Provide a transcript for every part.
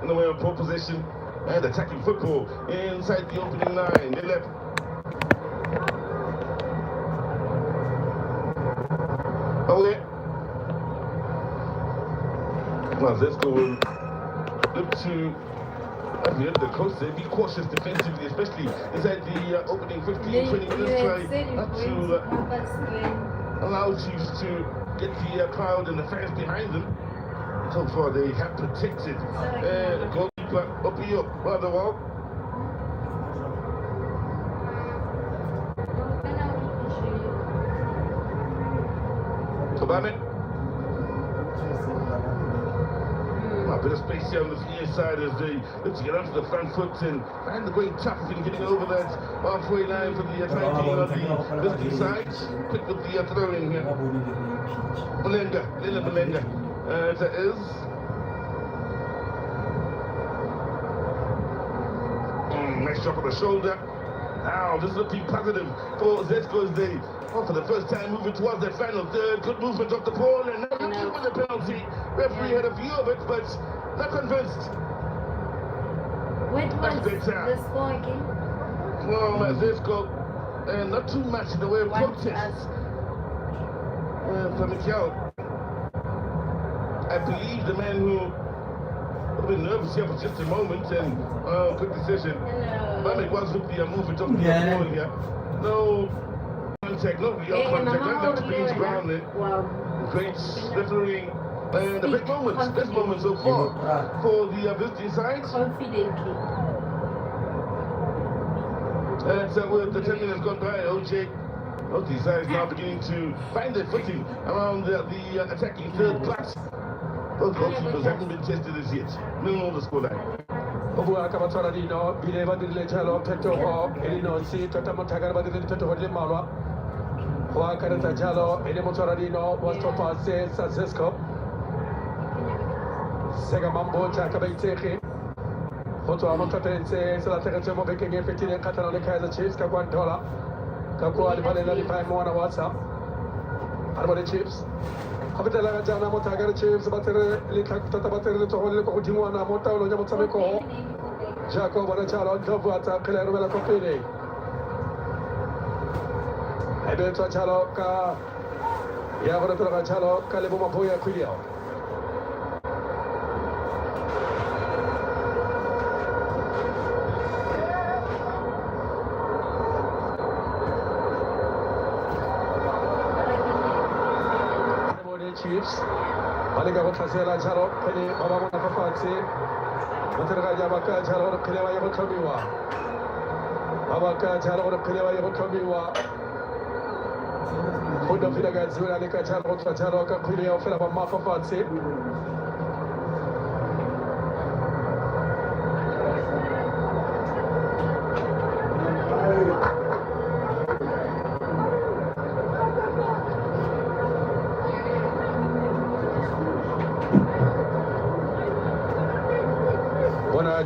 in the way of pole position and attacking football inside the opening 9. They left. Away. Now Zesco will look to the coach, they be cautious defensively, especially inside the opening 15, 20 minutes. Try not to allow Chiefs to get the crowd and the fans behind them. So far they have protected the goalkeeper up here, rather well. Obama. A bit of space here on the near side as they look to get onto the front foot and find the going tough in getting over that halfway line for the attacking on the visiting side. Quick with the throw in here. Lila Malenga. That is. Nice shot on the shoulder. Now, this is looking positive for Zesco as they, for the first time, moving towards their final third. Good movement off the ball, and now looking for the penalty. Referee had a view of it, but not convinced. What was the score again? Well, Zesco, and not too much in the way of protests. For Mikel, I believe the man who a bit nervous here for just a moment, and quick decision. It was with the movement of the ball here. No contact, no real contact. Right left to Beans Brown there. Great refereeing. And a big moment, best moment so far for the visiting side. Confidently. And so with the 10 minutes gone by, OJ, both these sides now beginning to find their footing around the attacking third class. Both goalkeepers haven't been tested as yet. No, the scoreline. Obuaka Matsoradino, Bileva di Legelo, Peto Ho, Elinonsi, Totamotagaba di Peto de Malwa, Huacareta Jalo, Elimotsoradino, was to pass Zesco, Segamambo, Jacabete, Hoto Amotatense, Salateremo Beking, Petit, Catalan, the Kaizer Chiefs, Caguantola, Capua, the Valena, the Prime One, WhatsApp, Arbor Chiefs. Abitala Jana Motagar Chiefs, Battery, Tata Battery, to hold the Cotimuana, Motalo, Yamotameco, Jacob, Bonachalo, Jovuata, Clervela Copini. Ebeto Chalo, Yavra Chalo, Calibuma Poya Quilio. Chiefs, Baliga Tasela Charo, Penny, Baba Fafansi, Materaga Yabaka Charo, Kilewa Yabotomiwa, Babaka Charo, Kilewa Yabotomiwa, Food of Vidaga Zula, Charo, Charo, Kilio, Philip Mafafansi.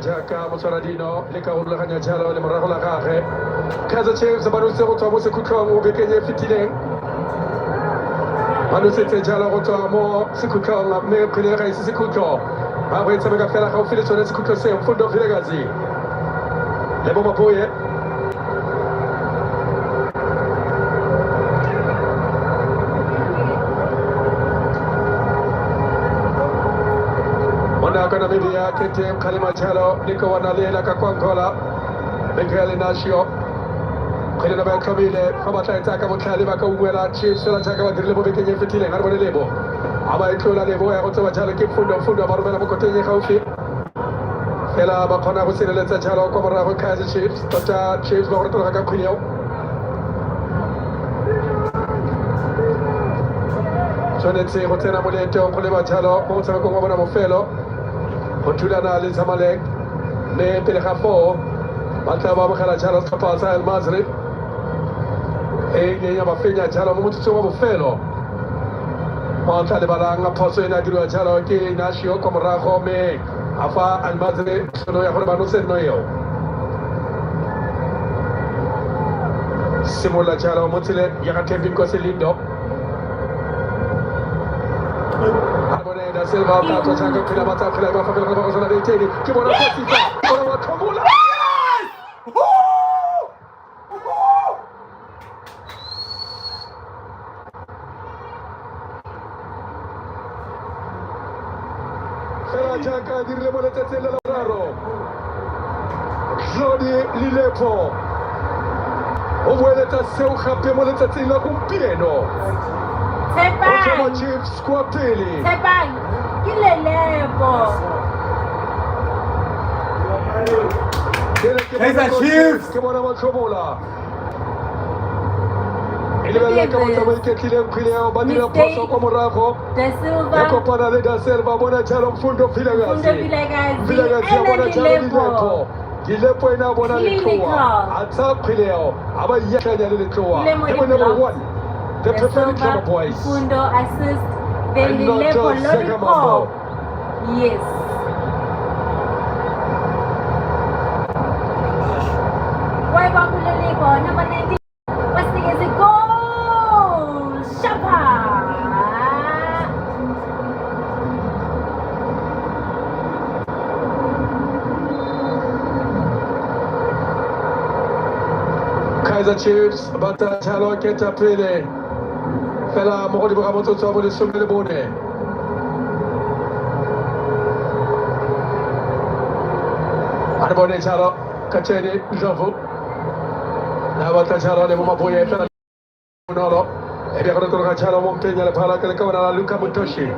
Jaka Mosoradino, Lika Ulahanya Jalo, Lemarahola Kare, Kaizer Chiefs, Banusero Thomas Kukamu, Bekenya Fitile, Banusete Jalo Rotoamo, Sikukam, Mekulera, Sikuko, Awe Samega Fela, Phyllis, and Sikuko, same food of Vilegazi, Leboma Boye. Media, Ketem, Kalimachalo, Nikowana Lela Kakwangola, Miguel Nasio, Kilina Camille, Famata Taka, Kalibaka, Wella, Chiefs, Taka, Delibo, Viking, Fitile, Arbor Lebo, Abaitola Levo, Otavajala, Kip Food, Barbara Cotin, Haufi, Fela Bacona, who said, Let's Jalo, Comara, Kaizer Chiefs, Tata, Chiefs, Borto Hakakuyo. Sonete, Hotena Moleto, Coleva Jalo, Montana Mofelo. Hotulana Lizamalek, Ne Pelhapo, Mataba Makala Kapasa El Mazri, Yamafina Jalo Mutu Fellow, Montalibalanga, Poso in Agua Jalo, Nasio, Comarajo, Me, Afa, and Mazri, Sonoya Horbanus and Noyo. Simula Jalo Mutile, Yakatem Cosilindo. Da Silva kato changa kila mata kila mafa kila kwa zona deteni kibona pasifa kibona watomula Fela changa dirle mole tetele raro Jodi Lilepo Omweleta seu hape mole tetele kumpieno Kama Chiefs kwa pili Sepai. Kilelepo. Kaizer Chiefs kibona watomula Ilibele kama tabaike kile mpileo badila poso kwa morako Da Silva. Yako pana Da Silva bona chalo mfundo Vilagazi Vilagazi ya bona chalo Lilepo Lilepo ina bona likoa Atap pileo Aba yakanya lilikoa Kama number 1 The preferred Kama boys Fundo assist. Then And not Lilepo just second Lodipo. Yes. Why Bakulelepo? Number 19. What's the is it? Goal! Shapa! Kaizer Chiefs bata chalo keta pele Fela mokodi baka moto tso abole somele bone Arbone chalo kacheni jovu Na bata chalo le mama boye fela Nolo Ebia kono toka chalo mompenya le pala kele kawana la Luka Mutoshi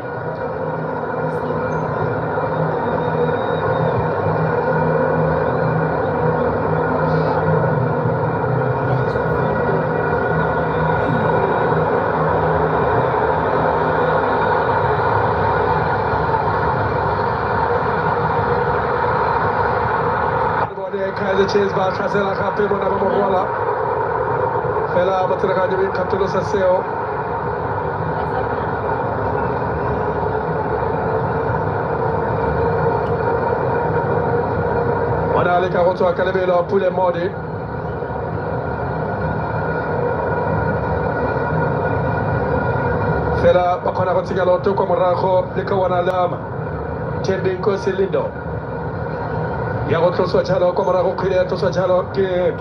Kaizer Chiefs ba trasela kape mona ba morwala Fela matira ka nyobi kaptolo saseo Wana alika roto akalebelo pule modi Fela bakona rotiga loto kwa morako lika wana lama Chembinko silindo Yago troso chalo kwa mara kukile troso chalo ke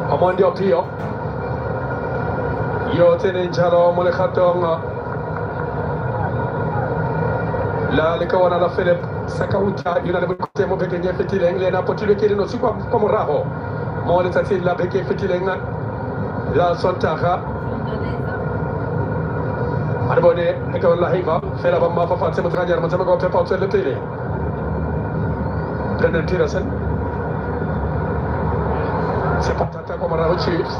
Amondi opio Yo tene chalo mole khatonga La lika wana la Philip Sakauta yuna le kote mo peke nye fitile ngle na potile kile no sikwa kwa moraho Mole tati la peke fitile nga La sontaha Arbone eka wala hiva Fela bamba fa fatse mutrajar matama kwa pepa utwele pile Brendan Peterson Sepatata kwa mara Chiefs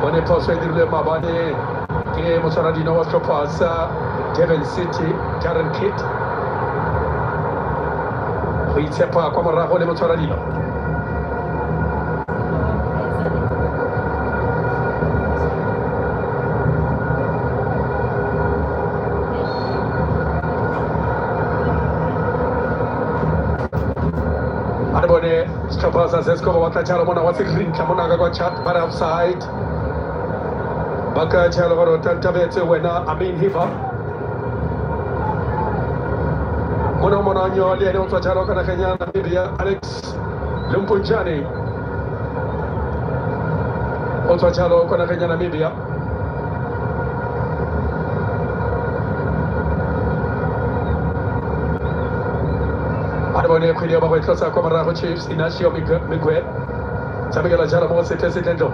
One pass way dirle mabane Ke mosara dino wasko pasa Devon City Karen Kit Huitsepa kwa mara one mosara dino Arbone Stopasa Zesko wata chalo mona wasi rinka mona kwa chat para offside Baka chalo goro tantabete wena Amin Hiva Mona nyoli ene utwa chalo kana Kenya Namibia Alex Lumpunjani Utwa chalo kana Kenya Namibia Arbone kwili oba kwa kwa mara Chiefs Inashio Miguel Sabigala jala mo setendo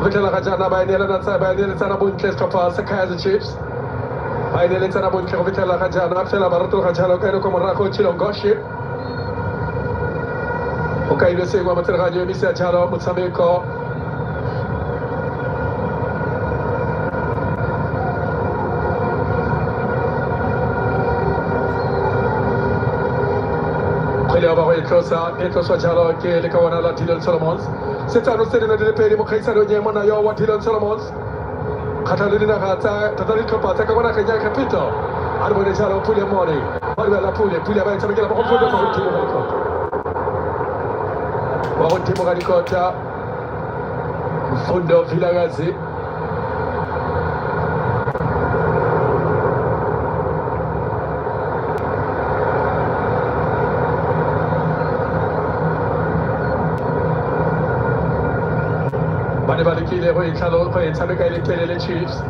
Kutela kajana bainela na sa bainela sana bunke stopa sa Kaizer Chiefs bainela sana bunke kutela kajana fela barato kajalo kaino kwa mara Chilongoshi Okaile segwa matera radio misa jalo Mutsameko Eto chalo ke likawana la Dylan Solomons Setano sedina de peri mo Kaizer nyemo na yo wa Dylan Solomons Katalina kata tatali kopata kwa Kenya kapito Arbone chalo pule mori Marwe la pule ba tabigala ba kofundo kwa timu kwa timu galikota Fundo Vilagazi Balibalikile kwa italo kwa itamika ile kelele Chiefs.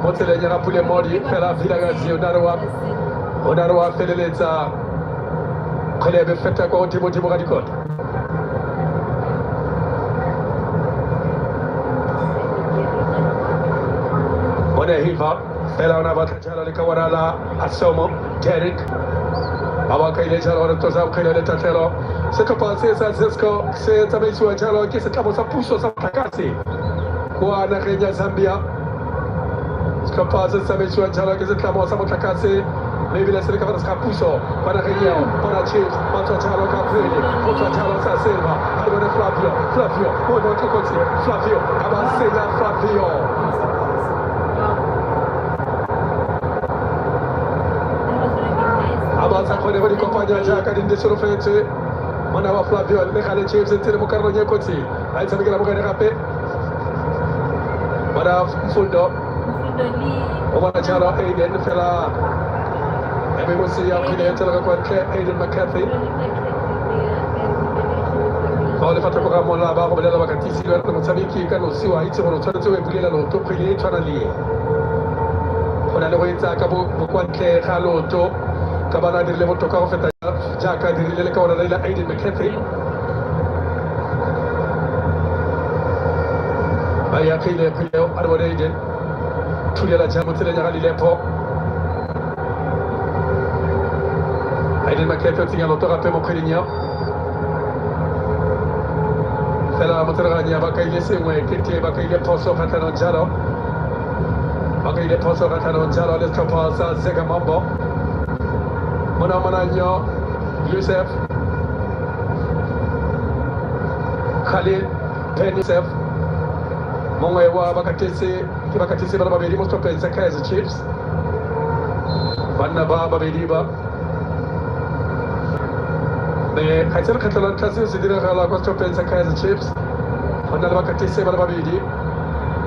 Motele nyara pule modi fela vilagazi onarwa feleleza kale be feta kwa timo kadikot. Ona hiva fela ona batachala likawarala asomo Derek Abaka ile jalo ona toza ukile tatelo. C'est passé ça Zesco c'est tamay sur jalo qui c'est tamo sa puso sa takasi. Kwa na Kenya Zambia. C'est passé ça mais sur jalo qui c'est tamo sa takasi. Maybe let's look at the Capuso, Panagio, Panachis, Matachalo Capri, Potachalo Silva, Alvaro Flavio, Mono Tocosi, Flavio, Abasena Flavio. Abasa Cornevo di Compagnia Giacca di Surfece, Manava Flavio, le Cale Chiefs e Timo Carogna Cozzi, Alza Miguel Mogane Rape, Mada Fundo, Omanacharo Aiden Fela. We will see how Kenya Aiden McCarthy. Paolo fatto programma la barra della vacanza per Mozambique che non si va a sono stato e pulire lo to pulire tranali. Con la lorenza cabo qualche haloto cabana di levo tocca fetta giacca di le cavana della Aiden McCarthy. Aya Kenya arwade Aiden. Tulia la jamu tele nyali lepo. Aiden McCarthy tient l'autorape mon prélignant. C'est la motorania, Bakaïle Sewe, Kitty, Bakaïle Poso, Ratanon Jalo. Bakaïle Poso, Ratanon Jalo, l'Escapasa, Zegamambo. Mona Managno, Youssef. Khalil, Ben Youssef. Mongewa, Bakatisi, Kibakatisi, Babadi, most of the Kaizer Chiefs. Vanaba, Babediba. Mais Kaizer Catalan Tassi si dire la question pensa Kaizer Chiefs on a la vacatisse per Babidi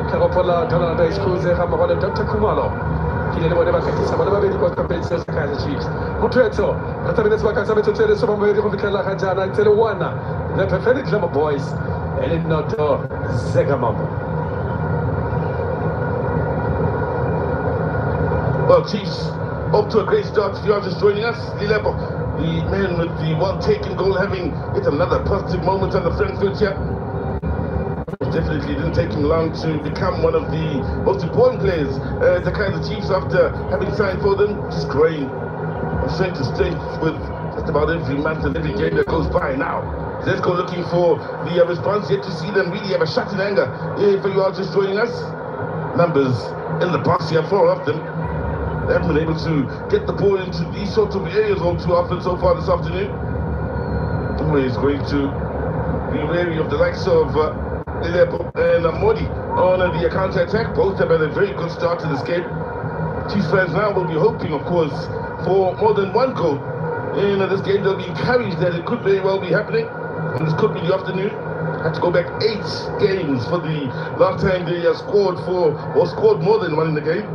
che dopo la donna da scuse Ramon da Dr. Kumalo che ne vuole vacatisse per Babidi contro pensa Kaizer Chiefs Motreto Ratabine vacanza metto tele sopra mai di che la Rajana in Telewana the perfect Glamour Boys e il noto Zegamambo. Well, Chiefs, up to a great start. If you are just joining us, the man with the one taken goal having hit another positive moment on the front foot here. It definitely didn't take him long to become one of the most important players. The Kaizer Chiefs, after having signed for them, just growing from strength to strength with just about every month and every game that goes by now. Let's go looking for the response. Yet to see them really have a shot in anger. If you are just joining us, numbers in the box here, 4 of them. They haven't been able to get the ball into these sorts of areas all too often so far this afternoon. He's going to be wary of the likes of Ilepo and Modi on the counter-attack. Both have had a very good start to this game. Chiefs fans now will be hoping, of course, for more than one goal in this game. They'll be encouraged that it could very well be happening, and this could be the afternoon. Had to go back 8 games for the last time they scored more than one in the game.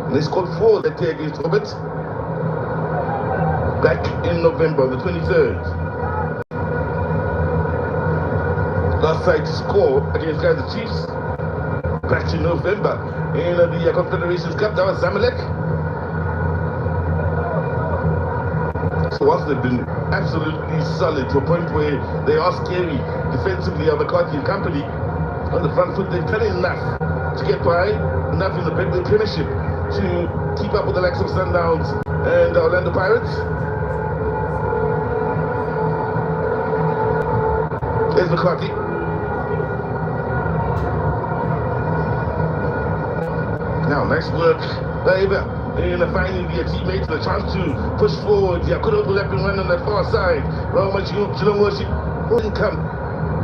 And they scored 4 that day against Robert back in November, the 23rd. Last side to score against Kaizer Chiefs back in November in the Confederations Cup. That was Zamalek. So once they've been absolutely solid to a point where they are scary defensively on the McCarthy and company on the front foot, they've done enough to get by, enough in the Premiership to keep up with the likes of Sundowns and Orlando Pirates. There's McCarthy. Now, nice work by Eva in finding the teammates and a chance to push forward. The Akudo will have been running on that far side. Well, much Chilomoshi wouldn't come.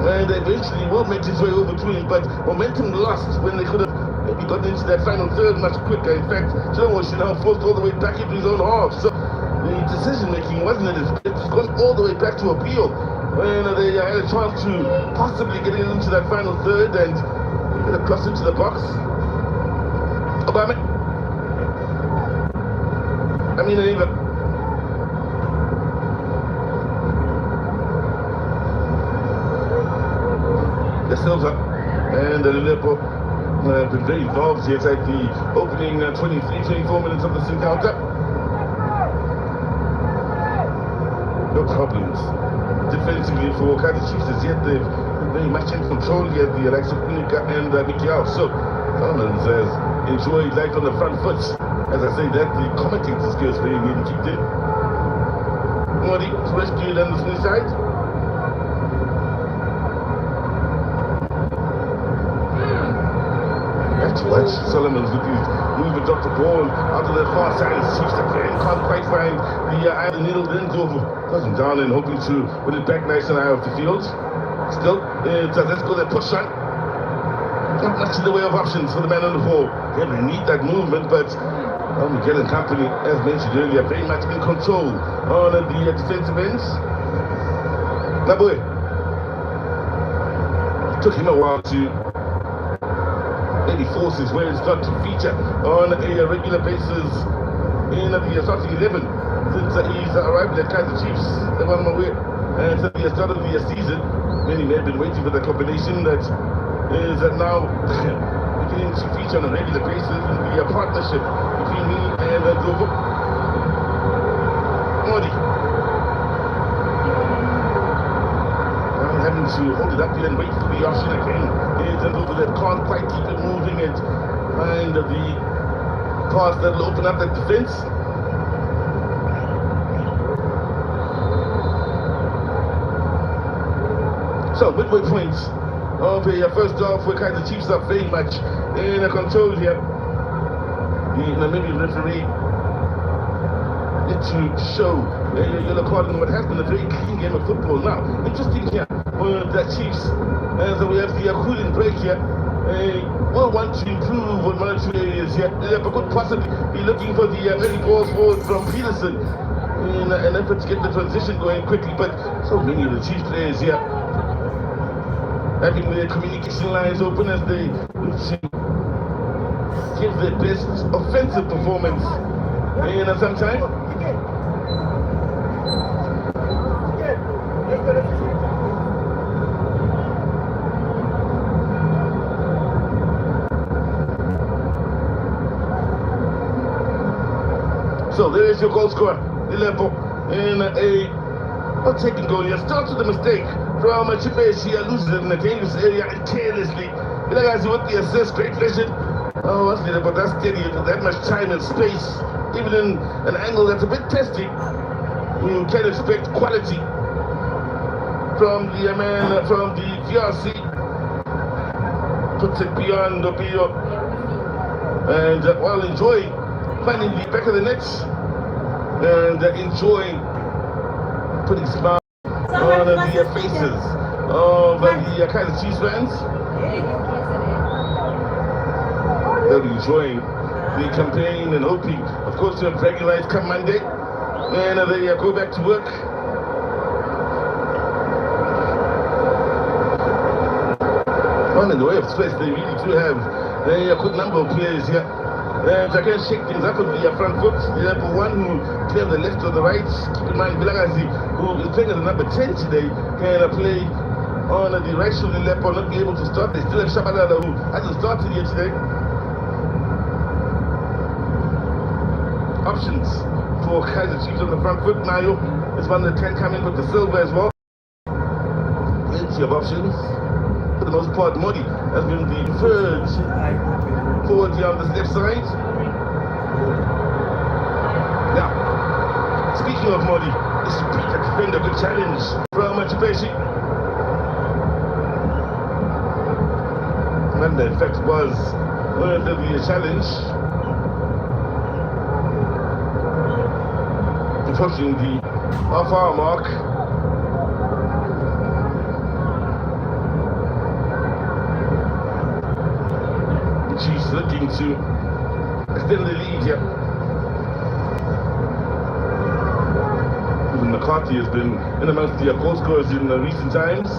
And eventually will make his way over to him, but momentum lost when they could have maybe gotten into that final third much quicker. In fact, Chilomoshi now forced all the way back into his own half. So the decision making wasn't at his best. It's gone all the way back to appeal when they had a chance to possibly get into that final third and get a cross into the box. Obama. Eva. De Silva. And Liverpool have been very involved here at the opening 23-24 minutes of this encounter. No problems defensively for Kaizer Chiefs as yet. They've been very much in control here, the likes of Unica and Mikiel. So Solomons has enjoyed life on the front foot. As I say that, the commentator skills very nearly kicked in. Modi rescued on the near side. Have to watch Solomons with his movement off the ball out of the far side. Chiefs again can't quite find the eye of the needle. Then over, goes down and hoping to win it back nice and high off the field. Still, let's go that push shot. Not much in the way of options for the man on the ball. Yeah, they need that movement, but Miguel and company, as mentioned earlier, very much in control on the defensive ends. Now, boy, it took him a while to maybe force his way and start to feature on a regular basis in the starting 11 since he's arrived at Kaizer Chiefs. They're on my way. And at the start of the season, many may have been waiting for the combination that is now beginning to feature on a regular basis in the partnership between me and Dovo. Modi. Having to hold it up here and wait for the option again. It's an over that can't quite keep it moving and find the pass that'll open up that defense. So, midway points of the first half where Kaizer Chiefs are very much in control here. The Namibian referee need to show a yellow card in what has been a very clean game of football. Now, interesting here for the Chiefs as we have the cooling break here. Will want to improve on one or two areas here. They could possibly be looking for the early balls forward from Peterson in an effort to get the transition going quickly, but so many of the Chiefs players here having their communication lines open as they give their best offensive performance in some time. So there is your goal scorer, Liverpool, in a taking goal here. Starts with a mistake from Chipeshi, loses it in a dangerous area and carelessly. Guys, with the assist, great vision. Oh, that's it, but that's steady. That much time and space, even in an angle that's a bit testy. You can expect quality from the man from the VRC. Puts it beyond the bio. And while enjoying finding the back of the net and enjoying putting smiles on the faces of the Kaizer Chiefs fans. They'll be enjoying the campaign and hoping, of course, to have bragging rights come Monday. And they go back to work. On in the way of space, they really do have a good number of players here. And I can shake things up with the front foot. You have one who play on the left or the right. Keep in mind, Vilagazi, who is playing at the number 10 today, can play on the right shoulder left or not be able to start. They still have Shabalala, who hasn't started here today. Options for Kaizer Chiefs on the front foot. Nayo is one of the 10 coming with the silver as well. Plenty of options. For the most part, Modi has been the third forward here on this left side. Now, speaking of Modi, this beat a defender, good challenge from Chipeshi. And the effect was relatively a challenge. Approaching the half-hour mark. The Chiefs looking to extend the lead here. Even McCarthy has been in amongst the goal scorers in recent times.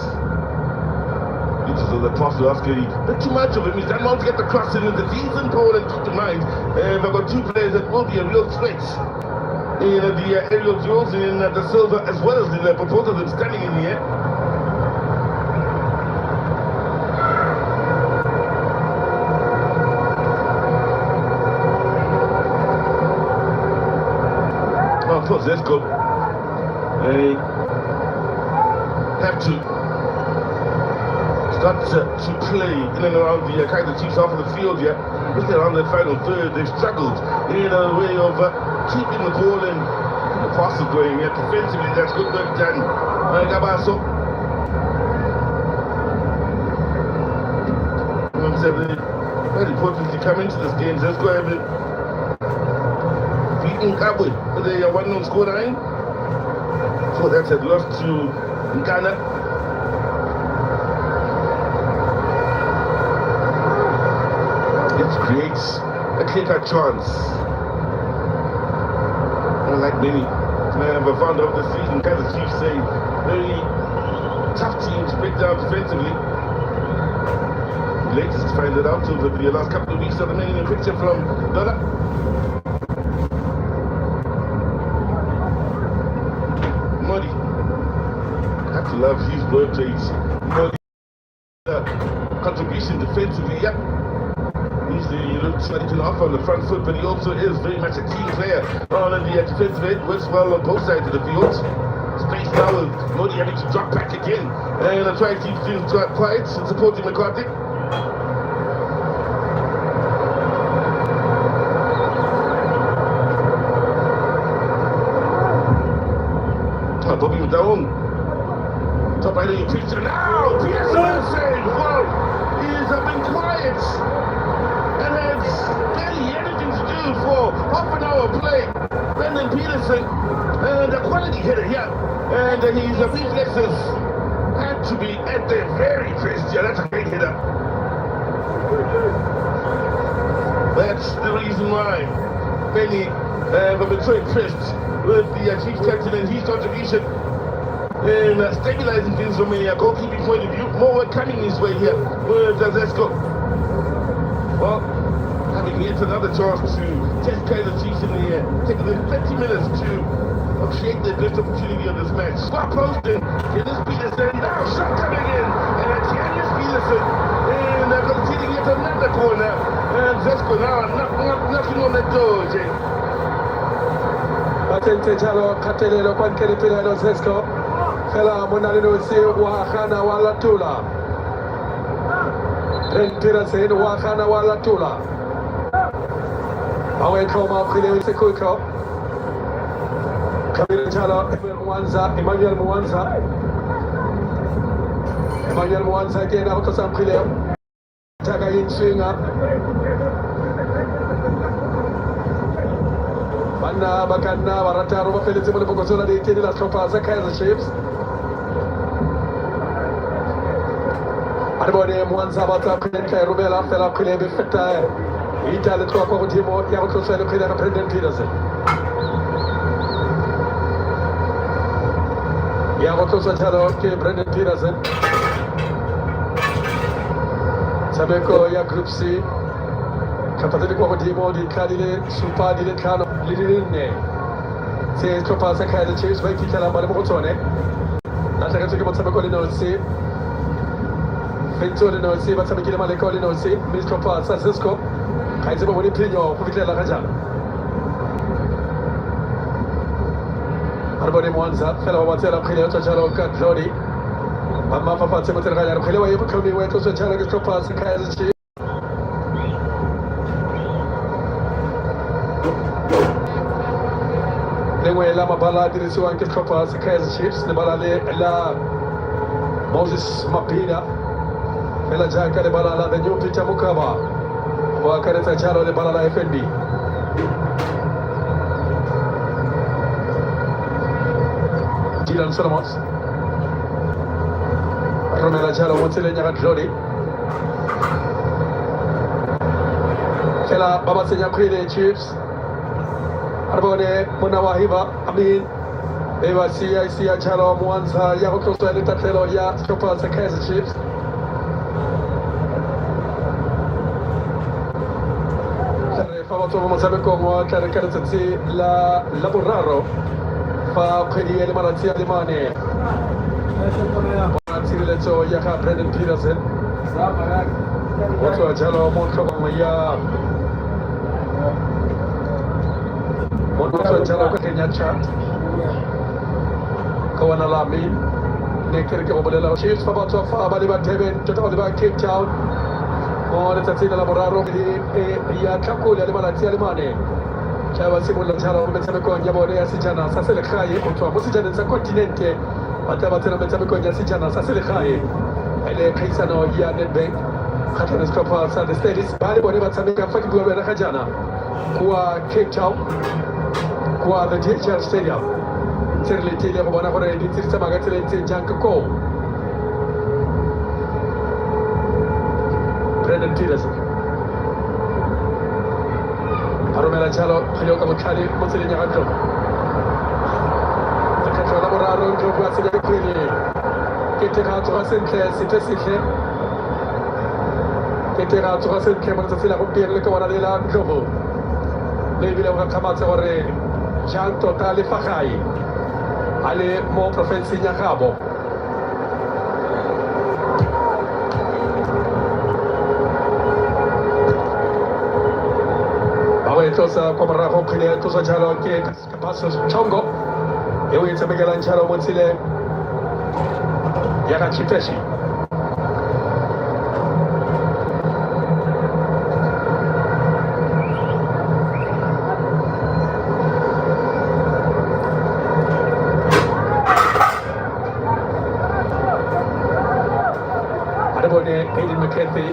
So the pass to Askeri, not too much of him. He's done well to get the cross in with a decent ball, and keep in mind, they've got two players that will be a real threat in the aerial duels in the silver as well as the leopard, both of them standing in the air. suppose let's go. They have to start to play in and around the Kaizer Chiefs half of the field here. Looking around that final third, they've struggled in a way of keeping the ball and the passes going here. Defensively, that's good work done by Gabaso. Very important to come into this game. Let's go ahead and beating Kabwe with a 1-0 score line. So that's a loss to Ghana. It creates a clear-cut chance. Like many have found out this season, Kaizer Chiefs say very tough team to break down defensively. The latest to find it out over the last couple of weeks of the main picture from Donna. Muddy. Have to love his bird rates. Contribution defensively, yeah. Usually he looks like he can offer on the front foot, but he also is very much a team player. On the defensive end, works well on both sides of the field. Space now with Modi having to drop back again. And I try to keep things quiet and supporting McCarthy. Bobby Down. Top right of your picture now. Pearson save. Wow. He has been quiet and has barely anything to do for half an hour play. Brendan Peterson and a quality hitter here. And his reflexes had to be at their very best. Yeah, that's a great hitter. That's the reason why many have been so impressed with the Chiefs captain and his contribution in stabilizing things from a goalkeeping point of view. More work coming his way here with Zesko. Well, having yet another chance to test Kaizer Chiefs in the air, taking them 30 minutes to create their best opportunity of this match. Swap posting, Dennis Peterson, now shot coming in, and Dennis Peterson, and conceding yet another corner, and Zesko now knocking on the door, Jay. Atente jalo katelelo kwa nkelipila no Zesko Fela monalino si wakana wala tula Peterson wakana wala tula Awe koma kile sekuko Kabila jalo Emmanuel Mwanza again akosa kile Taka inswinga Banna bakanna barataro bafeleze muri Consolidating la tropa za Kaizer Chiefs. Arbone Mwanza bata kwenye Rubela fela kwenye bifeta. Itale kwa kwa timu ya Consolidating kwenye Brendan Peterson. Ya Consolidating ke Brendan Peterson. Sabeko ya Group C. Kapateni kwa timu di kadile supadi le kano lirinne se tropa sa Kaizer Chiefs vai kitala male motone nataka tuke motsabe kwa lino si fento lino si batsabe kile male kwa lino si mis tropa sa Zesko Kaizer boni pinyo kuvikela kaja arbone Mwanza fela watela khile tshalo ka Jody mama papa tsemo tsela ya khile wa yebo kami wa tso tshalo ke tropa sa Kaizer Chiefs Lengwe la mabala dirisiwa nke tropa sa Kaizer Chiefs le bala la Moses Mapina Fela jaka le bala la Danyo Peter Mukaba wa kareta chalo le bala la FNB Dylan Solomons Romela chalo montele nyaka Jody Fela baba senya Kaizer Chiefs Arbone Munawahiba Amin Eva Sia Chalo Mwanza Yako Consolidating Tatelo ya tropa za Kaizer Chiefs Famoto Mozambique mwa kare tsi la Laboraro fa khedi ele maratsi alemane Maratsi leto ya ka Brendan Peterson Wato Chalo Monko ya Mono Jalo Kenya chat. Kawana Lami. Nekirke Bobola Chiefs for about Baliba Teben, Total Cape Town. Oh, let's see the Laboraro, Yakakul, Animalati Alimane. Chava Simula Charo, Metabico, Yabore, Sijana, Saselekai, Musijan is a continente, Atabatana Metabico, Sijana, Saselekai, and a Kaisano, Yan Bank, Hatanas Copas, and the States, Balibo, Tamika, Fakibu, and Hajana, who are Cape Town, who are the JHL Stadium. Certainly, Bonaparte, it's a magazine, Janko. Brendan Peterson. Aromela Chalo, Hayoka Mukali, Muslim Yanko. The Catamoraro, Joe Queen, getting out to us in care, Sitesic. Getting out to us in Cameron to fill up Pielicoana Jovo. Maybe they will come out or Jean Totali Fakai. Ale mo profensi Nyakabo. Awe tosa komara hokile tosa jalo ke kapaso chongo. Ewe tabegala njalo monsile. Yaka chiteshi. Aiden McCarthy.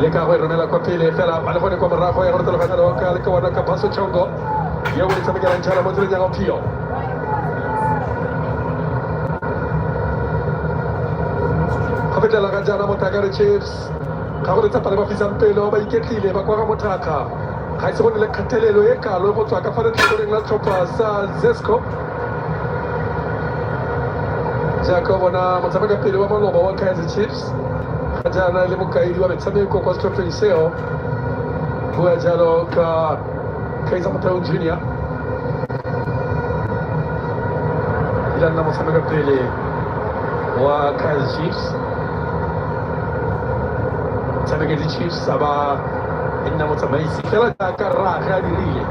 Leka Romela Copile, Fella, Alfone Comaraco, Roto Canaro, Calico, Capasso Chongo. You will take a channel with the Pio. Capitala Gajana Motagari Chiefs. Cabrita Palabafizan Pelo, by Ketile, Baquamotaka. Kaizer Catele Loeka, Lobotaka, for the La Chopa, Zesco. Jacob na Mozambique pili wa Maloba wa Kaizer Chiefs. Jana limukaidi wa Mtamiko kwa Strophen Seo. Kwa jalo ka Kaizer Motao Junior. Ila na Mozambique pili wa Kaizer Chiefs. Mozambique Chiefs aba inna Mozambique kala takara khadiri.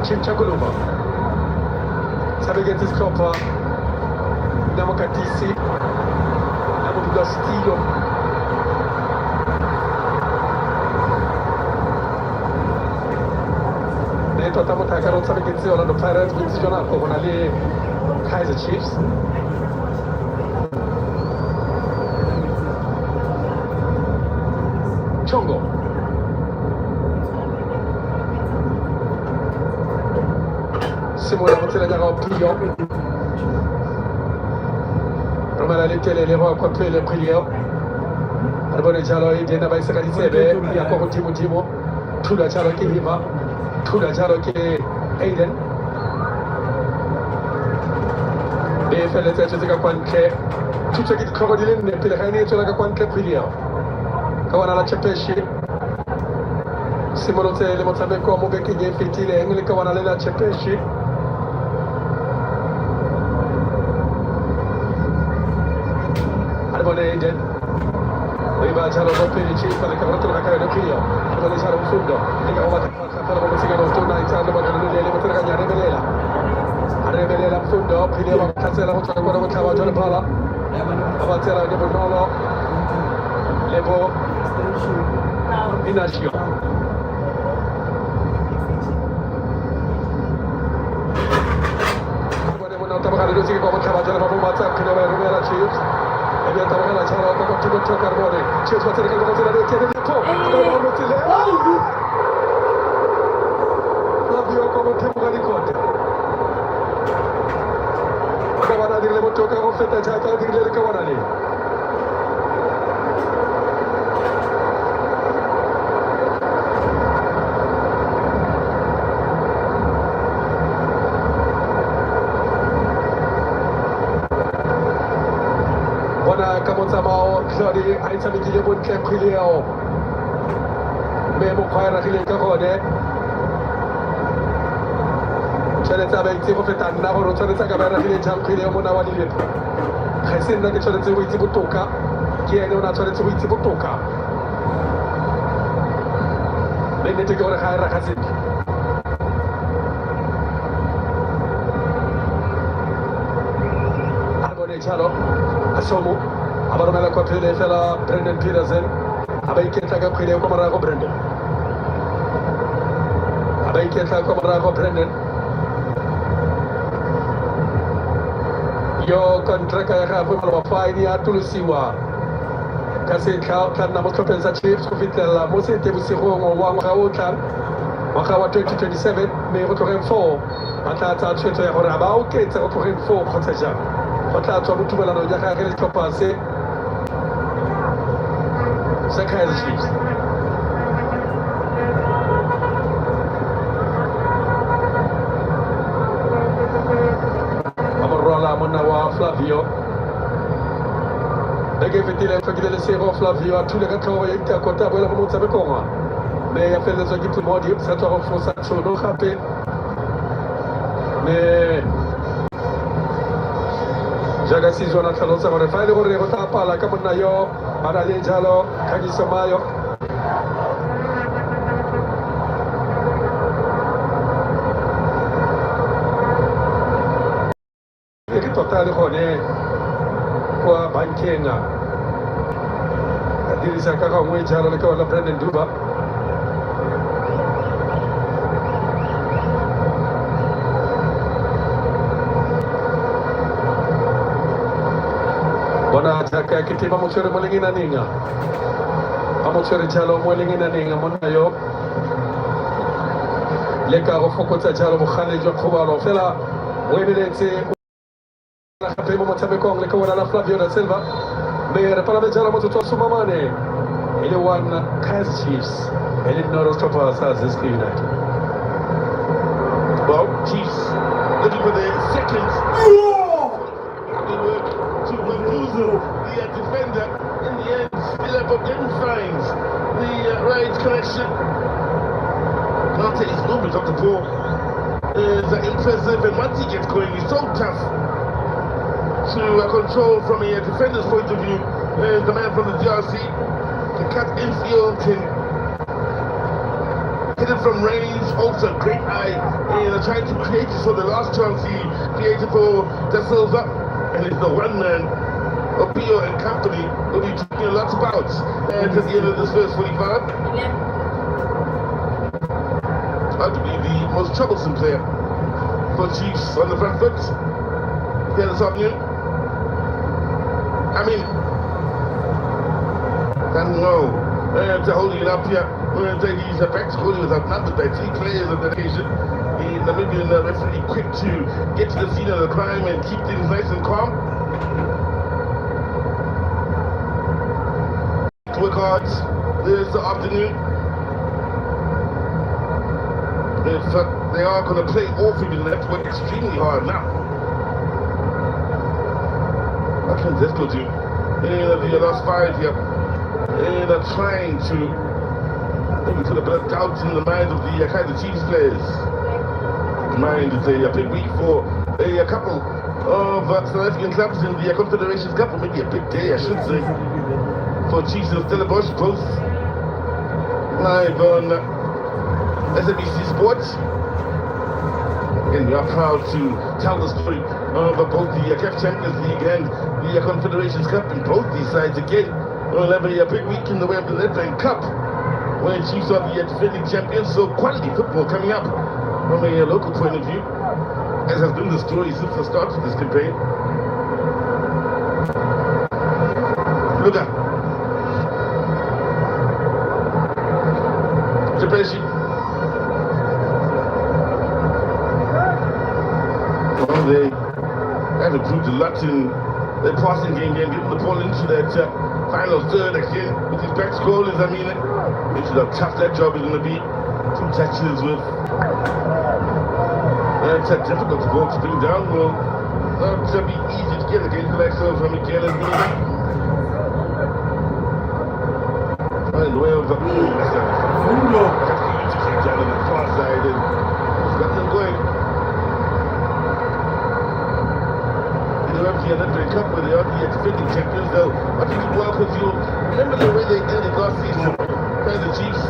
Chimchakuluma. Mozambique Discopa. Namokatisi, Namogastio. Neto Tamotaka, sabe que se olha no Pirates, muito funcional, como ali Kaizer Chiefs. Chongo. Simula Motila Pio. Romela Little, les rois, quoi que les prières. Arbonne Jalo, il y a un secret, il y a encore Timo, tout la Jalo qui va, tout la Jalo qui est Aiden. Et fait les têtes de Gaquanke, tout ce qui est crocodile, et puis le règne sur la Gaquanke prière. Quand on a la Chepeshi, Simonote, les Montabeco, Mobeki, et Fiti, les Anglais, quand on a la Chepeshi. Aiden, Riva Jalo Pinici, per le carote della Caio Pio, per le Jalo Fundo, e che va a fare una musica notturna in Sando, ma non le potrà gagnare Rebelela. A Rebelela Fundo, Pio va a cazzare la voce quando votava Giorgio Pala, avanti alla Nebo Nolo, Levo Inascio. Volevo notare che si può votare Giorgio Pala, che deve Romela Chiefs. E abbiamo la Ciao, come tutto ciò Carbone. Ci sbattere che cosa deve chiedere di po'. Flavio come tempo di conte. Acabano di dire molto che ho fatto già per dire che vanno lì. Kamonsamao, Claude, Aïsami qui est bon qu'un priléo. Mais mon frère a réglé le carone. C'è da avere tempo per tanto, lavoro, c'è da avere réglé già un priléo, mon awali lip. Restez là que c'è da dire oui, c'est pour toka. Qui est là, on a c'è da dire oui, c'est pour toka. nete gore ga ra ga sentle abone chalo asomo abaromela kwa pele fela Brendan Peterson abaiketa ka khwele ko marago Brendan abaiketa ko marago Brendan yo kontraka ya gagwe mo mafaini ya tulusiwa ka se ka nna mo tlhopheng Chiefs go fitela mo se tebosego wa ngwaga o tlang ngwaga wa 2027 mme go tlogeng 4 matlatsa tshwetso ya gore a ba oketsa go tlogeng 4 kgotsa jang go tla tswa mo tumelanong ya gagwe le setlhopha se sa Kaizer Chiefs. Amorola monna wa Flavio ege fetile fagile le sero Flavio a tous les gars qui a côté bola mo tsabe konga mais ya fait les équipes modi ça te renforce ça no rapé mais jaga season na talo sa gore fa le gore go tla pala ka monna yo ana le jalo Kagiso Mayo ke total gone kwa bankenga dirisa ka ga ngwe jalo le ka wala Brendan Duba bona taka kitima motswere mo lengina ninga a motswere jalo mo lengina ninga monna yo le ka go fokotsa jalo bogale jwa kgobalo fela o ebeletse gape mo motshamekong le ka wona la Flavio da Silva mme re palame jalo motsotso wa somamane e le one Kaizer Chiefs e le Noro Stoppers sa ZUFC United. Well, Chiefs looking for their second. To bamboozle the defender. In the end, still didn't find the right connection. Not his movement of the ball is impressive, and once he gets going, he's so tough to control from a defender's point of view. The man from the ZUFC can cut infield, can hit it from range, also a great eye in trying to create it. So the last chance he created for Da Silva, and it's the one man, Opio and company, will be talking a lot about. And at the end of this first 45, arguably the most troublesome player for Chiefs on the front foot here this afternoon. I mean, I don't know. To holding it up here, he's a back goalie was outnumbered by 3 players on that occasion. The Namibian referee quick to get to the scene of the crime and keep things nice and calm. Work hard this afternoon. They are going to play all through the net, work extremely hard now. What can this go to? The last 5 here. They're trying to maybe put a bit of doubt in the minds of the Kaizer Chiefs players. Mind is a big week for a couple of South African clubs in the Confederations Cup, or maybe a big day, I should say, for Chiefs and Stellenbosch, both live on SABC Sports. And we are proud to tell the story of both the CAF Champions League and the Confederations Cup, and both these sides again will have a big week in the way of the Nedbank Cup, where Chiefs are the defending champions. So quality football coming up from a local point of view, as has been the story since the start of this campaign. Look at Japeshi. Well, they have improved a lot in their passing game, getting the ball into that final third again with his back goalies. I mean, they should have tough that job is going to be. 2 touches with that's difficult to go spin down. Will not be easy to get against the likes of Miguel and Miller. In the way of that's a huge down on the far side, and he's got them going. The Olympic Cup where they are the defending champions, though I think it well because you remember the way they ended last season, the Chiefs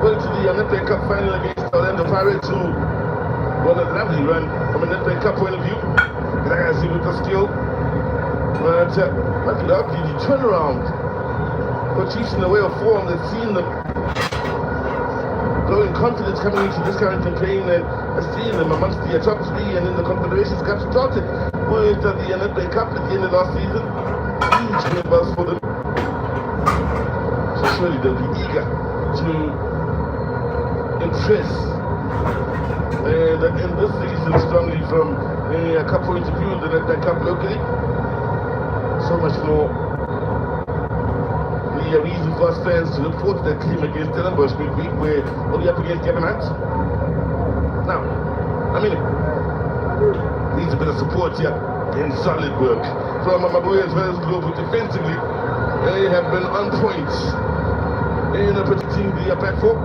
going to the Netball Cup final against Orlando Pirates, who won a lovely run from a Netball Cup point of view. I see with the skill. But look it up, the turnaround for Chiefs in the way of form, they've seen them growing confidence coming into this current campaign, and seeing them amongst the top three and in the Confederations Cup started with the Netball Cup at the end of last season. Huge numbers for them. So surely they'll be eager to impress and end this season strongly from a cup point of view, the Netball Cup locally. So much more the reason for us fans to look forward to that game against Stellenbosch midweek, where we'll be up against Gavin Hunt. Now, I mean, needs a bit of support here in solid work from Mabuya as well as Global defensively. They have been on point in protecting the back four.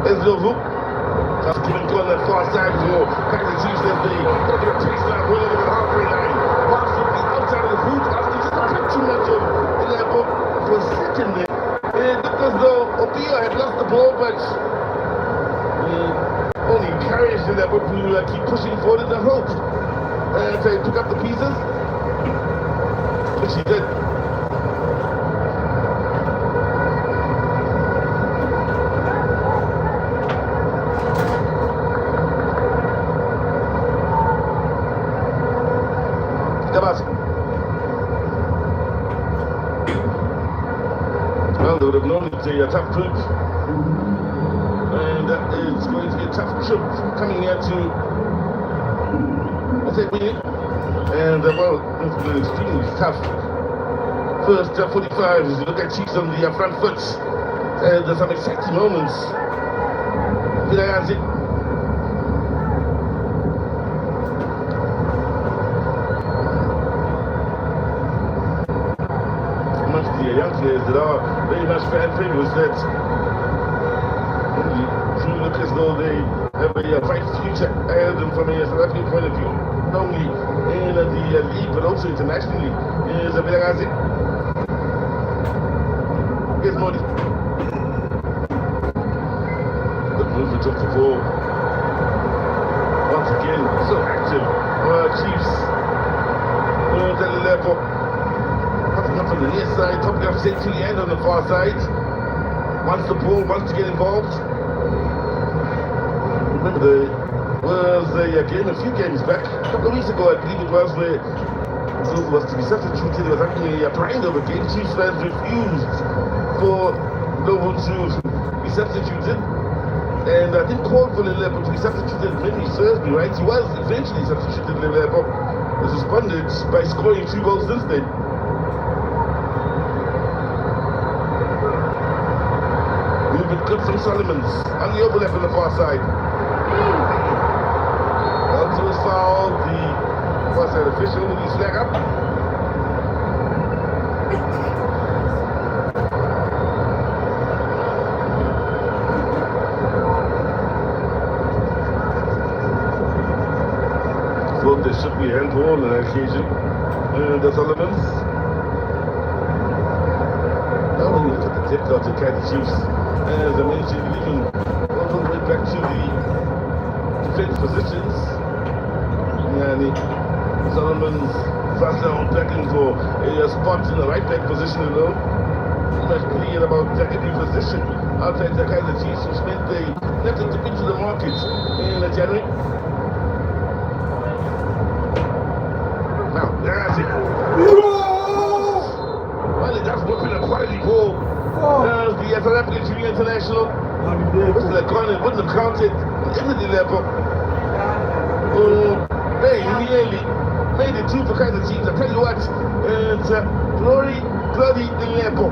There's Lovu. Just giving goal on that far side for Kaizer Chiefs as they get a chase line well over the halfway line. Marks with the outside of the boot after just a bit too much of in that book for a second there. It looked as though Opio had lost the ball, but only encouraged in that book to keep pushing forward in the hope to pick up the pieces, which he did. Well, they would have known it's a tough trip, and it's going to be a tough trip coming here to winning. And well, it's been extremely tough. First 45, as you look at Chiefs on the front foot, there's some exciting moments. The young players that are very much fan favorites that really look as though they have a bright future ahead of them from a South African point of view, not only in the league but also internationally. Is a Vilagazi. Here's Modi. Good movement off the ball. Once again, so active. Chiefs. At the level. Up on the near side, top left centrally and on the far side. Wants the ball, wants to get involved. Remember there was a game a few games back, a couple of weeks ago I believe it was, where Zulu was to be substituted. There was actually a blind over game. Chiefs fans refused for Novo to be substituted. And I think called for Lelepo to be substituted. Maybe serves me right. He was eventually substituted. Lelepo was responded by scoring 2 goals since then. Good from Solomons on the overlap on the far side. Onto his foul, the far side official with his flag up. Thought there should be a handball on that occasion. The Solomons. Now when you look at the depth of the Kaizer Chiefs, as I mentioned, even all the way back to the defense positions. Yani Solomon's fast down tackling for a spot in the right back position alone. Pretty much clear about every position outside the Kaizer Chiefs, which meant they left it to into the market in January. Now, there's it. Well, that's whipping a quality ball. There's the South African Junior International. This is a corner, wouldn't have counted into the level. They nearly made it 2 for Kaizer Chiefs. I tell you what, it's Glory, the level.